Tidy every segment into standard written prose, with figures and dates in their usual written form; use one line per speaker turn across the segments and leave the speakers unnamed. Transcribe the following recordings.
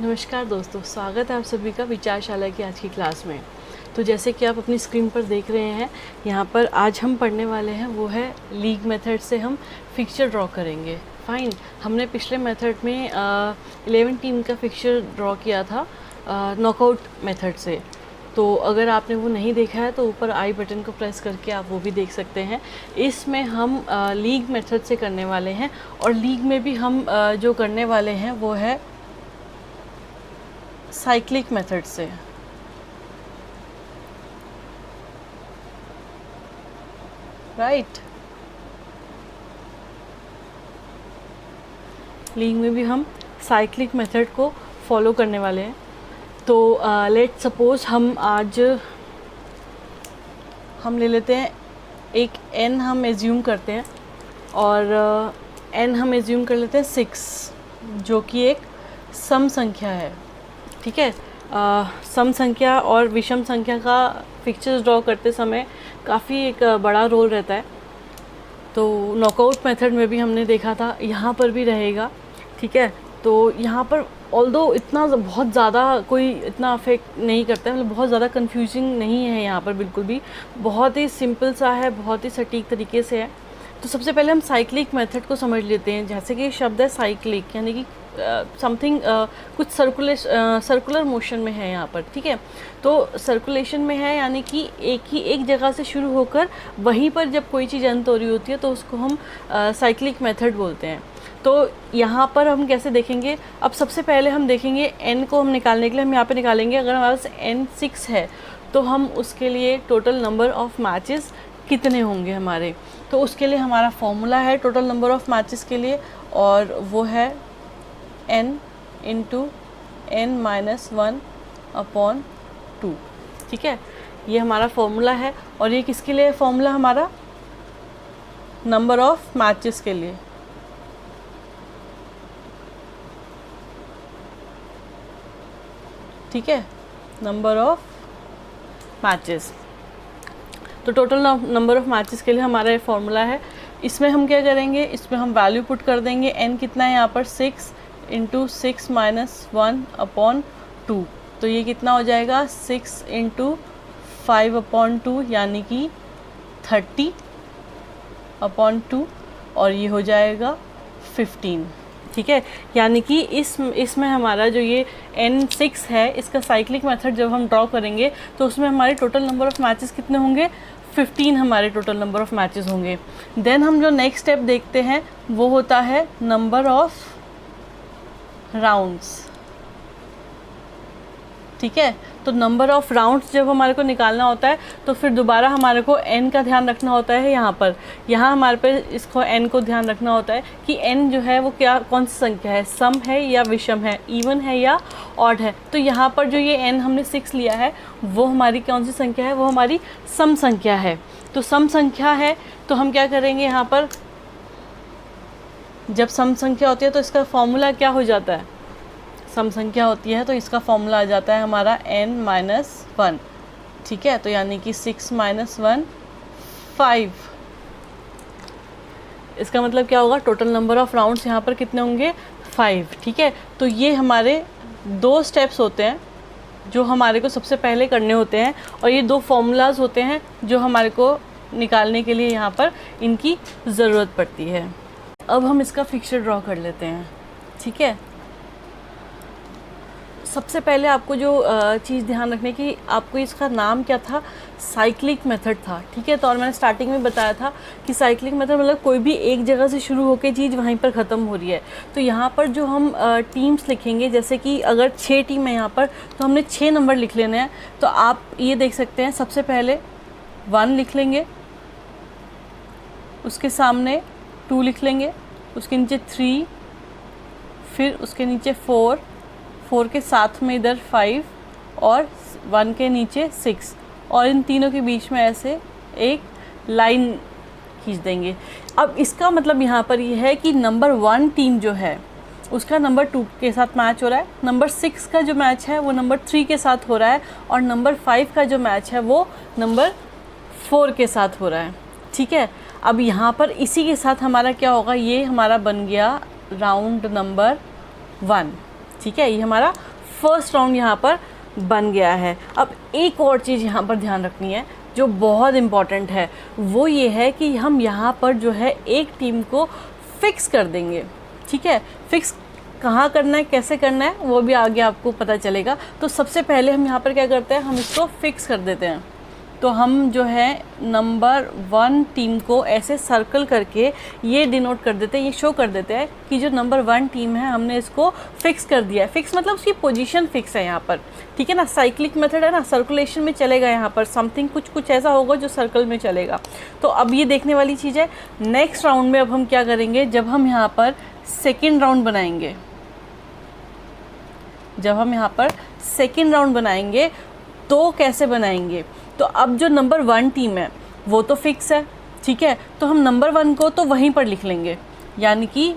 नमस्कार दोस्तों, स्वागत है आप सभी का विचारशाला की आज की क्लास में। तो जैसे कि आप अपनी स्क्रीन पर देख रहे हैं, यहाँ पर आज हम पढ़ने वाले हैं वो है लीग मेथड से हम फिक्सचर ड्रॉ करेंगे। फाइन, हमने पिछले मेथड में 11 टीम का फिक्सचर ड्रॉ किया था नॉकआउट मेथड से। तो अगर आपने वो नहीं देखा है तो ऊपर आई बटन को प्रेस करके आप वो भी देख सकते हैं। इसमें हम लीग मेथड से करने वाले हैं और लीग में भी हम जो करने वाले हैं वो है साइक्लिक मेथड से। राइट, लीग में भी हम साइक्लिक मेथड को फॉलो करने वाले हैं। तो लेट सपोज हम आज हम ले लेते हैं एक n हम एज्यूम करते हैं और n हम एज्यूम कर लेते हैं 6, जो कि एक सम संख्या है। ठीक है, सम संख्या और विषम संख्या का फिक्सचर्स ड्रॉ करते समय काफ़ी एक बड़ा रोल रहता है। तो नॉकआउट मेथड में भी हमने देखा था, यहाँ पर भी रहेगा। ठीक है, तो यहाँ पर ऑल्दो इतना बहुत ज़्यादा कोई इतना अफेक्ट नहीं करता है, मतलब बहुत ज़्यादा कंफ्यूजिंग नहीं है यहाँ पर, बिल्कुल भी बहुत ही सिंपल सा है, बहुत ही सटीक तरीके से है। तो सबसे पहले हम साइक्लिक मेथड को समझ लेते हैं। जैसे कि शब्द है साइक्लिक, यानी कि समथिंग कुछ सर्कुलर मोशन में है यहाँ पर। ठीक है, तो सर्कुलेशन में है यानी कि एक जगह से शुरू होकर वहीं पर जब कोई चीज़ अंत हो रही होती है तो उसको हम साइक्लिक मेथड बोलते हैं। तो यहाँ पर हम कैसे देखेंगे, अब सबसे पहले हम देखेंगे n को हम निकालने के लिए हम यहाँ पे निकालेंगे। अगर हमारे पास n 6 है तो हम उसके लिए टोटल नंबर ऑफ़ मैचेस कितने होंगे हमारे, तो उसके लिए हमारा फॉर्मूला है टोटल नंबर ऑफ़ मैचेस के लिए, और वो है n इंटू n-1/2। ठीक है, ये हमारा फॉर्मूला है। और ये किसके लिए फॉर्मूला, हमारा नंबर ऑफ़ मैचेस के लिए। ठीक है, नंबर ऑफ़ मैचेस। तो टोटल नंबर ऑफ़ मैचेस के लिए हमारा ये फॉर्मूला है। इसमें हम क्या करेंगे, इसमें हम वैल्यू पुट कर देंगे। n कितना है यहाँ पर 6 इंटू 6-1/2। तो ये कितना हो जाएगा 6 इंटू 5/2 यानी कि 30/2, और ये हो जाएगा 15। ठीक है, यानी कि इसमें हमारा जो ये n6 है, इसका साइक्लिक मेथड जब हम ड्रॉ करेंगे तो उसमें हमारे टोटल नंबर ऑफ़ मैचेस कितने होंगे, 15 हमारे टोटल नंबर ऑफ़ मैचेस होंगे। देन हम जो नेक्स्ट स्टेप देखते हैं वो होता है नंबर ऑफ़ राउंड्स। ठीक है, तो नंबर ऑफ़ राउंड्स जब हमारे को निकालना होता है तो फिर दोबारा हमारे को n का ध्यान रखना होता है। यहाँ पर हमारे पे इसको n को ध्यान रखना होता है कि n जो है वो क्या, कौन सी संख्या है, सम है या विषम है, इवन है या ऑड है। तो यहाँ पर जो ये n हमने 6 लिया है वो हमारी कौन सी संख्या है, वो हमारी सम संख्या है। तो सम संख्या है तो हम क्या करेंगे, यहाँ पर जब सम संख्या होती है तो इसका फॉर्मूला क्या हो जाता है, सम संख्या होती है तो इसका फॉर्मूला आ जाता है हमारा n-1। ठीक है, तो यानी कि 6 - 1 5। इसका मतलब क्या होगा, टोटल नंबर ऑफ़ राउंड्स यहाँ पर कितने होंगे, 5। ठीक है, तो ये हमारे 2 स्टेप्स होते हैं जो हमारे को सबसे पहले करने होते हैं, और ये 2 फॉर्मूलाज होते हैं जो हमारे को निकालने के लिए यहाँ पर इनकी ज़रूरत पड़ती है। अब हम इसका फिक्सचर ड्रॉ कर लेते हैं। ठीक है, सबसे पहले आपको जो चीज़ ध्यान रखने की, आपको इसका नाम क्या था, साइक्लिक मेथड था। ठीक है, तो और मैंने स्टार्टिंग में बताया था कि साइक्लिक मेथड मतलब कोई भी एक जगह से शुरू होकर चीज़ वहीं पर ख़त्म हो रही है। तो यहाँ पर जो हम टीम्स लिखेंगे, जैसे कि अगर 6 टीम है यहाँ पर तो हमने 6 नंबर लिख लेने हैं। तो आप ये देख सकते हैं, सबसे पहले 1 लिख लेंगे, उसके सामने 2 लिख लेंगे, उसके नीचे 3, फिर उसके नीचे 4 के साथ में इधर 5 और 1 के नीचे 6, और इन तीनों के बीच में ऐसे एक लाइन खींच देंगे। अब इसका मतलब यहाँ पर ये है कि नंबर 1 टीम जो है उसका नंबर 2 के साथ मैच हो रहा है, नंबर 6 का जो मैच है वो नंबर 3 के साथ हो रहा है, और नंबर 5 का जो मैच है वो नंबर 4 के साथ हो रहा है। ठीक है, अब यहाँ पर इसी के साथ हमारा क्या होगा, ये हमारा बन गया राउंड नंबर 1। ठीक है, ये हमारा फर्स्ट राउंड यहाँ पर बन गया है। अब एक और चीज़ यहाँ पर ध्यान रखनी है जो बहुत इम्पॉर्टेंट है, वो ये है कि हम यहाँ पर जो है एक टीम को फिक्स कर देंगे। ठीक है, फिक्स कहाँ करना है, कैसे करना है, वो भी आगे आपको पता चलेगा। तो सबसे पहले हम यहाँ पर क्या करते हैं, हम इसको फिक्स कर देते हैं। तो हम जो है नंबर 1 टीम को ऐसे सर्कल करके ये डिनोट कर देते हैं, ये शो कर देते हैं कि जो नंबर 1 टीम है हमने इसको फिक्स कर दिया है। फिक्स मतलब उसकी पोजीशन फिक्स है यहाँ पर। ठीक है ना, साइक्लिक मेथड है ना, सर्कुलेशन में चलेगा यहाँ पर, समथिंग कुछ ऐसा होगा जो सर्कल में चलेगा। तो अब ये देखने वाली चीज़ है। नेक्स्ट राउंड में अब हम क्या करेंगे, जब हम यहाँ पर सेकेंड राउंड बनाएंगे, जब हम यहाँ पर सेकेंड राउंड बनाएंगे तो कैसे बनाएंगे, तो अब जो नंबर 1 टीम है वो तो फिक्स है। ठीक है, तो हम नंबर 1 को तो वहीं पर लिख लेंगे, यानी कि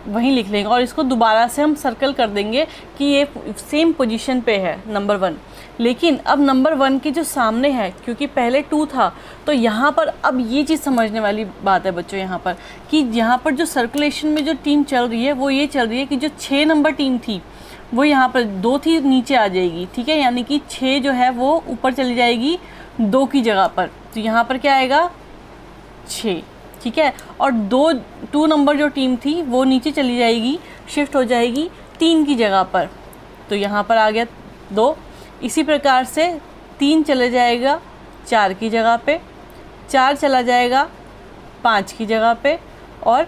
वहीं लिख लेंगे और इसको दोबारा से हम सर्कल कर देंगे कि ये सेम पोजीशन पे है नंबर 1। लेकिन अब नंबर 1 के जो सामने है, क्योंकि पहले 2 था, तो यहाँ पर अब ये चीज़ समझने वाली बात है बच्चों यहाँ पर, कि यहाँ पर जो सर्कुलेशन में जो टीम चल रही है वो ये चल रही है कि जो 6 नंबर टीम थी वो यहाँ पर 2 थी, नीचे आ जाएगी। ठीक है, यानी कि 6 जो है वो ऊपर चली जाएगी 2 की जगह पर, तो यहाँ पर क्या आएगा 6। ठीक है, और 2 नंबर जो टीम थी वो नीचे चली जाएगी, शिफ्ट हो जाएगी 3 की जगह पर, तो यहाँ पर आ गया 2। इसी प्रकार से 3 चले जाएगा 4 की जगह पे, 4 चला जाएगा 5 की जगह पे, और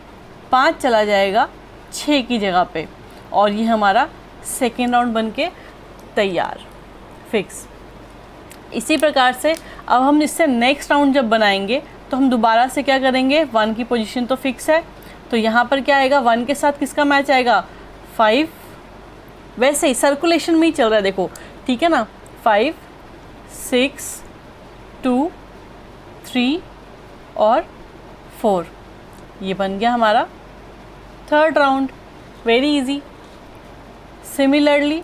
5 चला जाएगा 6 की जगह पे, और ये हमारा सेकेंड राउंड बन के तैयार, फिक्स। इसी प्रकार से अब हम इससे नेक्स्ट राउंड जब बनाएंगे तो हम दोबारा से क्या करेंगे, 1 की पोजीशन तो फिक्स है, तो यहाँ पर क्या आएगा, 1 के साथ किसका मैच आएगा, 5। वैसे ही सर्कुलेशन में ही चल रहा है, देखो। ठीक है ना, 5, 6, 2, 3 और 4, ये बन गया हमारा third round. Very easy. Similarly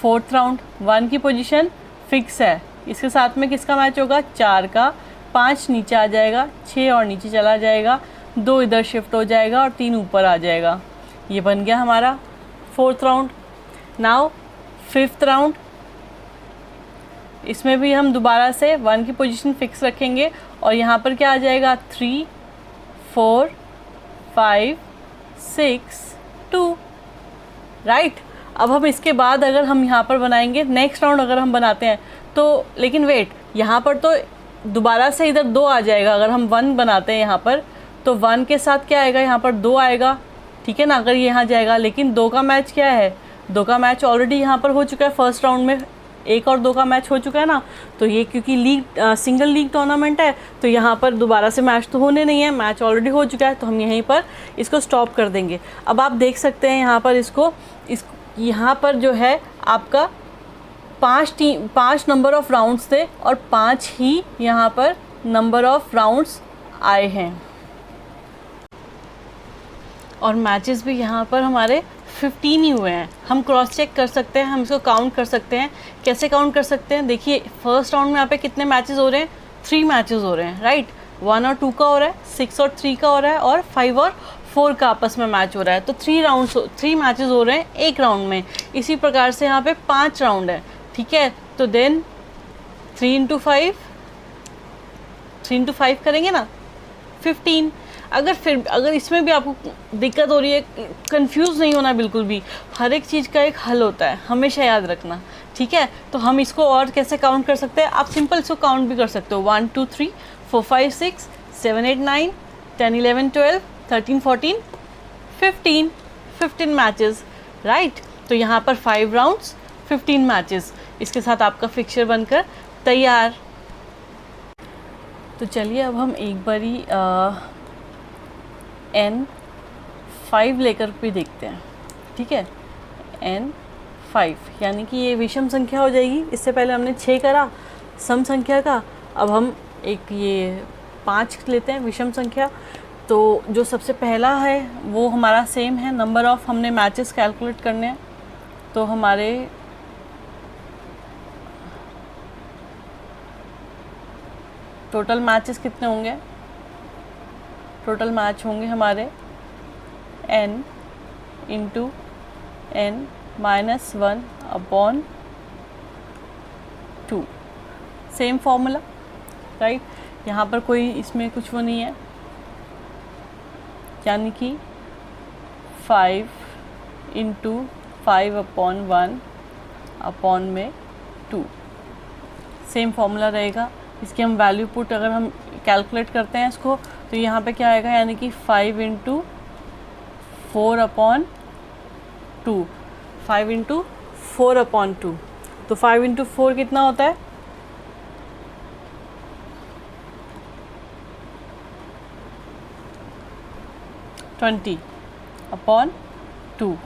fourth round, 1 की पोजीशन फिक्स है, इसके साथ में किसका मैच होगा, 4 का, 5 नीचे आ जाएगा, 6 और नीचे चला जाएगा, 2 इधर शिफ्ट हो जाएगा और 3 ऊपर आ जाएगा। ये बन गया हमारा fourth round. Now fifth round, इसमें भी हम दोबारा से 1 की पोजीशन फिक्स रखेंगे और यहाँ पर क्या आ जाएगा, 3, 4, 5, 6, 2, राइट। अब हम इसके बाद अगर हम यहाँ पर बनाएंगे नेक्स्ट राउंड, अगर हम बनाते हैं तो, लेकिन वेट, यहाँ पर तो दोबारा से इधर 2 आ जाएगा। अगर हम 1 बनाते हैं यहाँ पर तो 1 के साथ क्या आएगा, यहाँ पर 2 आएगा। ठीक है ना, अगर ये यहाँ जाएगा, लेकिन 2 का मैच क्या है, 2 का मैच ऑलरेडी यहाँ पर हो चुका है। फर्स्ट राउंड में 1 और 2 का मैच हो चुका है ना, तो ये क्योंकि लीग सिंगल लीग टूर्नामेंट है तो यहाँ पर दोबारा से मैच तो होने नहीं है, मैच ऑलरेडी हो चुका है, तो हम यहीं पर इसको स्टॉप कर देंगे। अब आप देख सकते हैं यहाँ पर इसको यहाँ पर जो है आपका 5 नंबर ऑफ़ राउंड्स थे और 5 ही यहाँ पर नंबर ऑफ़ राउंड्स आए हैं, और मैचेस भी यहाँ पर हमारे 15 ही हुए हैं। हम क्रॉस चेक कर सकते हैं, हम इसको काउंट कर सकते हैं। कैसे काउंट कर सकते हैं, देखिए फर्स्ट राउंड में यहाँ पे कितने मैचेस हो रहे हैं, 3 मैचेस हो रहे हैं, राइट। 1 और 2 का हो रहा है, 6 और 3 का हो रहा है, और 5 और 4 का आपस में मैच हो रहा है। तो 3 मैचेस हो रहे हैं एक राउंड में। इसी प्रकार से यहाँ पे 5 राउंड है, ठीक है। तो देन 3 इंटू 5 करेंगे ना, 15। अगर इसमें भी आपको दिक्कत हो रही है, कंफ्यूज नहीं होना बिल्कुल भी, हर एक चीज़ का एक हल होता है, हमेशा याद रखना, ठीक है। तो हम इसको और कैसे काउंट कर सकते हैं, आप सिंपल इसको काउंट भी कर सकते हो, 1 2 3 4 5 6 7 8 9 10 11 12 13 14 15 मैचेस, राइट। तो यहाँ पर 5 राउंड्स 15 मैचेस, इसके साथ आपका फिक्चर बनकर तैयार। तो चलिए अब हम एक बारी N5 लेकर भी देखते हैं, ठीक है। N5 यानी कि ये विषम संख्या हो जाएगी। इससे पहले हमने 6 करा सम संख्या का, अब हम एक ये 5 लेते हैं विषम संख्या। तो जो सबसे पहला है वो हमारा सेम है, नंबर ऑफ़ हमने मैचेस कैलकुलेट करने हैं। तो हमारे टोटल मैचेस कितने होंगे, टोटल मैच होंगे हमारे N into N -1/2, same formula, right. यहाँ पर कोई इसमें कुछ वो नहीं है, यानी कि 5 × 5/1/2, सेम फॉर्मूला रहेगा। इसकी हम वैल्यू पुट अगर हम कैलकुलेट करते हैं इसको, तो यहाँ पे क्या आएगा, यानी कि 5 × 4/2, 5 × 4/2, तो 5 × 4 कितना होता है, 20/2,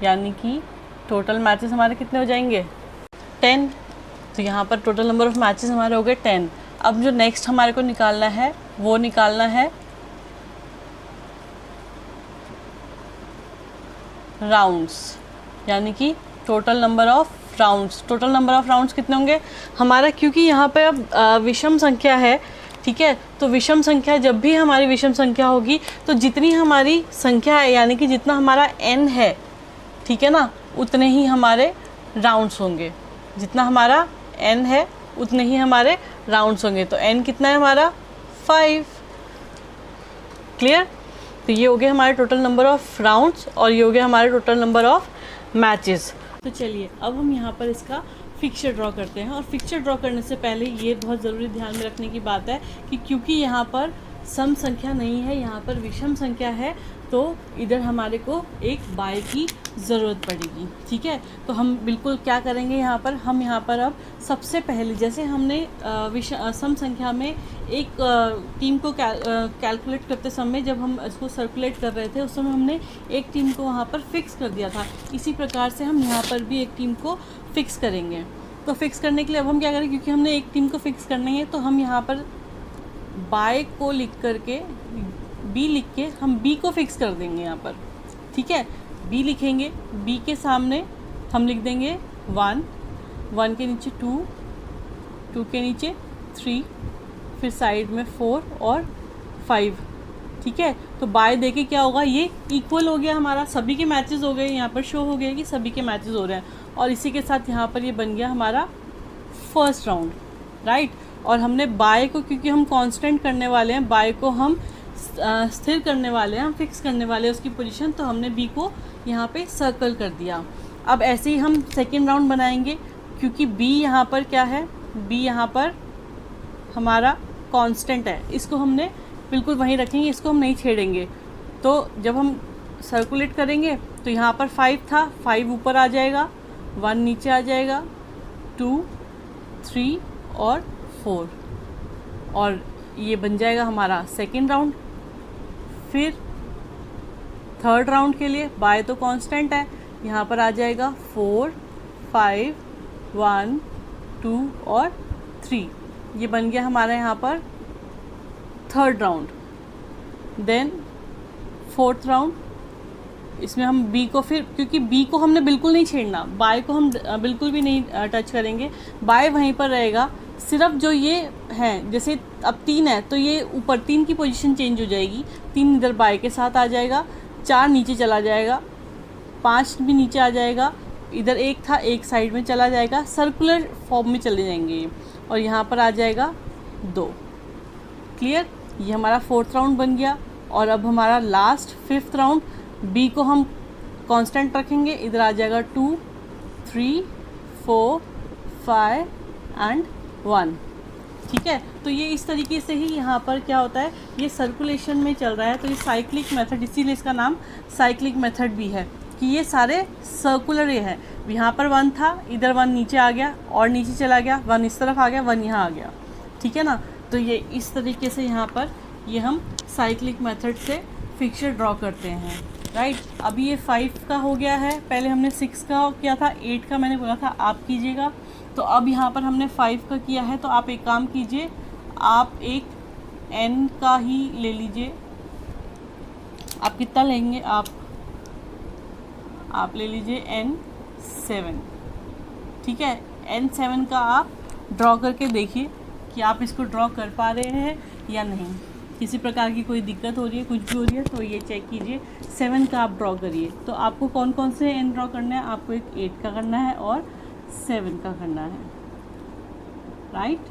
यानी कि टोटल मैचेस हमारे कितने हो जाएंगे, 10। तो यहाँ पर टोटल नंबर ऑफ मैचेस हमारे हो गए 10। अब जो नेक्स्ट हमारे को निकालना है वो निकालना है राउंड्स, यानी कि total number of rounds. Total number of rounds कितने होंगे हमारा, क्योंकि यहाँ पे अब विषम संख्या है, ठीक है। तो विषम संख्या, जब भी हमारी विषम संख्या होगी तो जितनी हमारी संख्या है, यानी कि जितना हमारा n है, ठीक है ना, उतने ही हमारे राउंड्स होंगे। जितना हमारा n है उतने ही हमारे राउंड्स होंगे। तो n कितना है हमारा, 5। क्लियर। तो ये हो गया हमारे टोटल नंबर ऑफ राउंड्स और ये हो गया हमारे टोटल नंबर ऑफ मैचेस। तो चलिए अब हम यहाँ पर इसका फिक्चर ड्रॉ करते हैं। और फिक्चर ड्रॉ करने से पहले ये बहुत ज़रूरी ध्यान में रखने की बात है कि क्योंकि यहाँ पर सम संख्या नहीं है, यहाँ पर विषम संख्या है, तो इधर हमारे को एक बाय की ज़रूरत पड़ेगी, ठीक है। तो हम बिल्कुल क्या करेंगे यहाँ पर, हम यहाँ पर अब सबसे पहले, जैसे हमने सम संख्या में एक टीम को कैलकुलेट करते समय, जब हम इसको सर्कुलेट कर रहे थे उस समय हमने एक टीम को वहाँ पर फिक्स कर दिया था, इसी प्रकार से हम यहाँ पर भी एक टीम को फिक्स करेंगे। तो फिक्स करने के लिए अब हम क्या करें, क्योंकि हमने एक टीम को फिक्स करनी है, तो हम यहाँ पर बाय को लिख करके, बी लिख के हम बी को फिक्स कर देंगे यहाँ पर, ठीक है। बी लिखेंगे, बी के सामने हम लिख देंगे 1, 1 के नीचे 2, 2 के नीचे 3, फिर साइड में 4 और 5, ठीक है। तो बाय देके क्या होगा, ये इक्वल हो गया हमारा, सभी के मैचेस हो गए, यहाँ पर शो हो गया कि सभी के मैचेस हो रहे हैं। और इसी के साथ यहाँ पर ये बन गया हमारा फर्स्ट राउंड, राइट। और हमने बाय को, क्योंकि हम कांस्टेंट करने वाले हैं, बाय को हम स्थिर करने वाले हैं, हम फिक्स करने वाले हैं उसकी पोजीशन, तो हमने बी को यहाँ पे सर्कल कर दिया। अब ऐसे ही हम सेकेंड राउंड बनाएंगे, क्योंकि बी यहाँ पर क्या है, बी यहाँ पर हमारा कांस्टेंट है, इसको हमने बिल्कुल वहीं रखेंगे, इसको हम नहीं छेड़ेंगे। तो जब हम सर्कुलेट करेंगे तो यहाँ पर 5 था, 5 ऊपर आ जाएगा, 1 नीचे आ जाएगा, 2, 3 और 4, और ये बन जाएगा हमारा सेकेंड राउंड। फिर थर्ड राउंड के लिए बाय तो कांस्टेंट है, यहाँ पर आ जाएगा 4, 5, 1, 2 और 3, ये बन गया हमारा यहाँ पर third round. Then fourth round, इसमें हम बी को, फिर क्योंकि बी को हमने बिल्कुल नहीं छेड़ना, बाय को हम बिल्कुल भी नहीं टच करेंगे, बाय वहीं पर रहेगा। सिर्फ जो ये है, जैसे अब 3 है तो ये ऊपर 3 की पोजीशन चेंज हो जाएगी, 3 इधर बाय के साथ आ जाएगा, 4 नीचे चला जाएगा, 5 भी नीचे आ जाएगा, इधर 1 था 1 साइड में चला जाएगा, सर्कुलर फॉर्म में चले जाएंगे, और यहाँ पर आ जाएगा 2। क्लियर। ये हमारा फोर्थ राउंड बन गया। और अब हमारा लास्ट फिफ्थ राउंड, बी को हम कांस्टेंट रखेंगे, इधर आ जाएगा 2, 3, 4, 5 एंड 1, ठीक है। तो ये इस तरीके से ही यहाँ पर क्या होता है, ये सर्कुलेशन में चल रहा है, तो ये साइक्लिक मेथड, इसीलिए इसका नाम साइक्लिक मेथड भी है, कि ये सारे सर्कुलर ये है। यहाँ पर 1 था, इधर 1 नीचे आ गया और नीचे चला गया, 1 इस तरफ आ गया, 1 यहाँ आ गया, ठीक है ना। तो ये इस तरीके से यहाँ पर ये हम साइक्लिक मेथड से फिक्चर ड्रॉ करते हैं, राइट। अभी ये 5 का हो गया है, पहले हमने 6 का किया था, 8 का मैंने बोला था आप कीजिएगा। तो अब यहाँ पर हमने 5 का किया है, तो आप एक काम कीजिए, आप एक n का ही ले लीजिए। आप कितना लेंगे, आप ले लीजिए n7, ठीक है। n7 का आप ड्रॉ करके देखिए कि आप इसको ड्रॉ कर पा रहे हैं या नहीं, किसी प्रकार की कोई दिक्कत हो रही है, कुछ भी हो रही है, तो ये चेक कीजिए। 7 का आप ड्रॉ करिए। तो आपको कौन कौन से एन ड्रॉ करना है? आपको एक 8 का करना है और 7 का करना है, राइट।